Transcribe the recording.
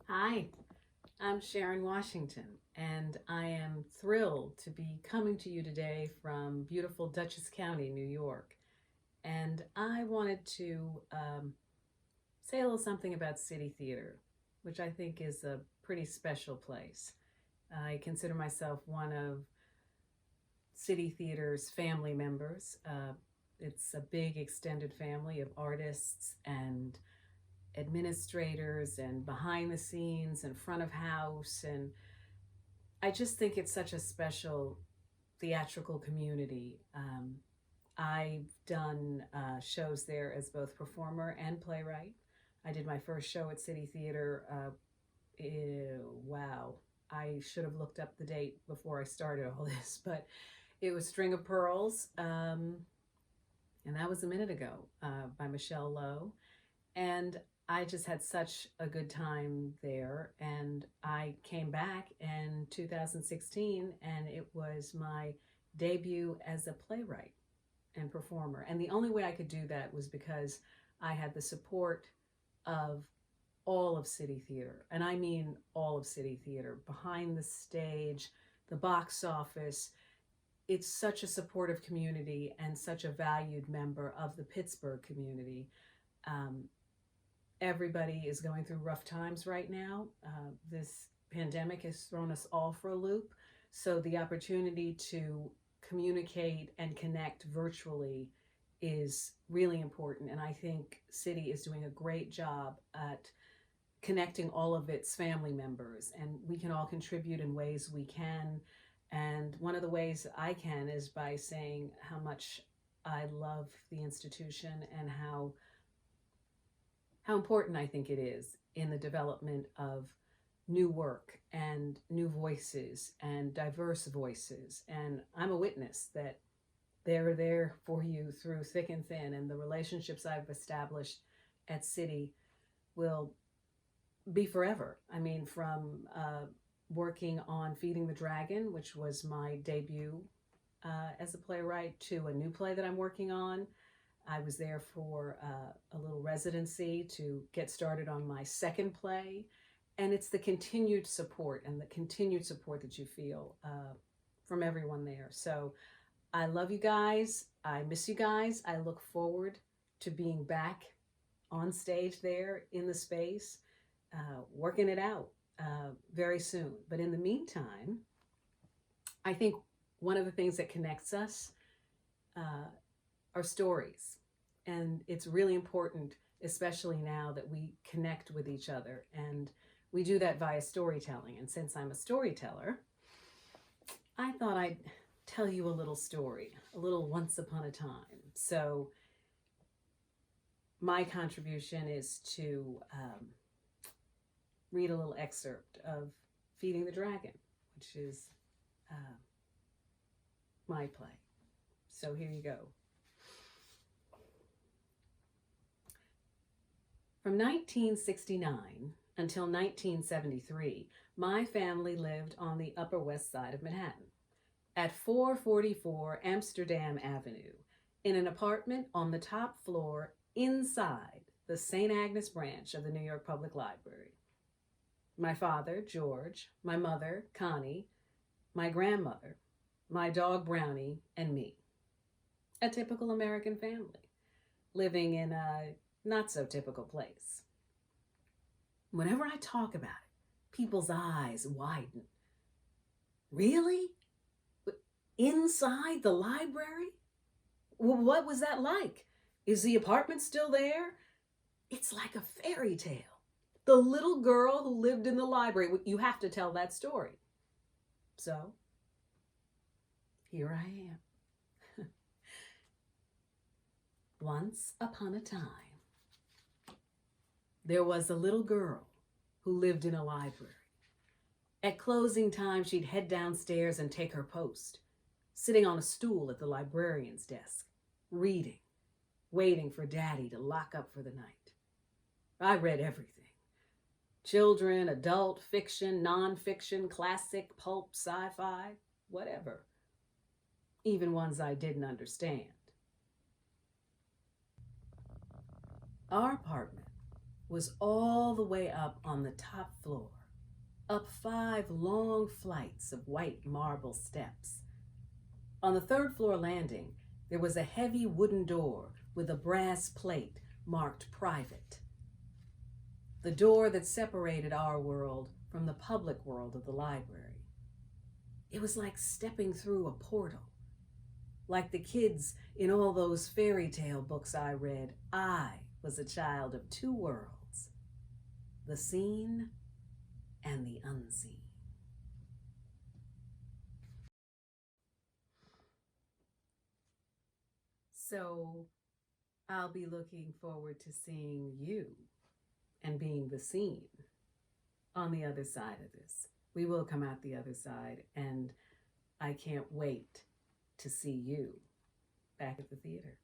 Hi, I'm Sharon Washington, and I am thrilled to be coming to you today from beautiful Dutchess County, New York. And I wanted to say a little something about City Theater, which I think is a pretty special place. I consider myself one of City Theater's family members. It's a big extended family of artists and administrators and behind the scenes and front of house, and I just think it's such a special theatrical community. I've done shows there as both performer and playwright. I did my first show at City Theater. Wow, I should have looked up the date before I started all this, but it was String of Pearls, and that was a minute ago, by Michelle Lowe. And I just had such a good time there. And I came back in 2016, and it was my debut as a playwright and performer. And the only way I could do that was because I had the support of all of City Theater. And I mean all of City Theater, behind the stage, the box office. It's such a supportive community and such a valued member of the Pittsburgh community. Everybody is going through rough times right now. This pandemic has thrown us all for a loop. So the opportunity to communicate and connect virtually is really important. And I think City is doing a great job at connecting all of its family members. And we can all contribute in ways we can. And one of the ways I can is by saying how much I love the institution and how important I think it is in the development of new work and new voices and diverse voices. And I'm a witness that they're there for you through thick and thin. And the relationships I've established at City will be forever. I mean, from working on Feeding the Dragon, which was my debut as a playwright, to a new play that I'm working on. I was there for a little residency to get started on my second play. And it's the continued support that you feel from everyone there. So I love you guys. I miss you guys. I look forward to being back on stage there in the space, working it out very soon. But in the meantime, I think one of the things that connects us are stories. And it's really important, especially now, that we connect with each other. And we do that via storytelling. And since I'm a storyteller, I thought I'd tell you a little story, a little once upon a time. So my contribution is to read a little excerpt of Feeding the Dragon, which is my play. So here you go. From 1969 until 1973, my family lived on the Upper West Side of Manhattan, at 444 Amsterdam Avenue, in an apartment on the top floor inside the St. Agnes branch of the New York Public Library. My father, George, my mother, Connie, my grandmother, my dog, Brownie, and me. A typical American family, living in a not so typical place. Whenever I talk about it, people's eyes widen. Really? Inside the library? Well, what was that like? Is the apartment still there? It's like a fairy tale. The little girl who lived in the library. You have to tell that story. So, here I am. Once upon a time, there was a little girl who lived in a library. At closing time, she'd head downstairs and take her post, sitting on a stool at the librarian's desk, reading, waiting for Daddy to lock up for the night. I read everything. Children, adult, fiction, nonfiction, classic, pulp, sci-fi, whatever. Even ones I didn't understand. Our apartment was all the way up on the top floor, up 5 long flights of white marble steps. On the 3rd floor landing, there was a heavy wooden door with a brass plate marked private. The door that separated our world from the public world of the library. It was like stepping through a portal. Like the kids in all those fairy tale books I read, I was a child of 2 worlds, the seen and the unseen. So I'll be looking forward to seeing you and being the seen on the other side of this. We will come out the other side, and I can't wait to see you back at the theater.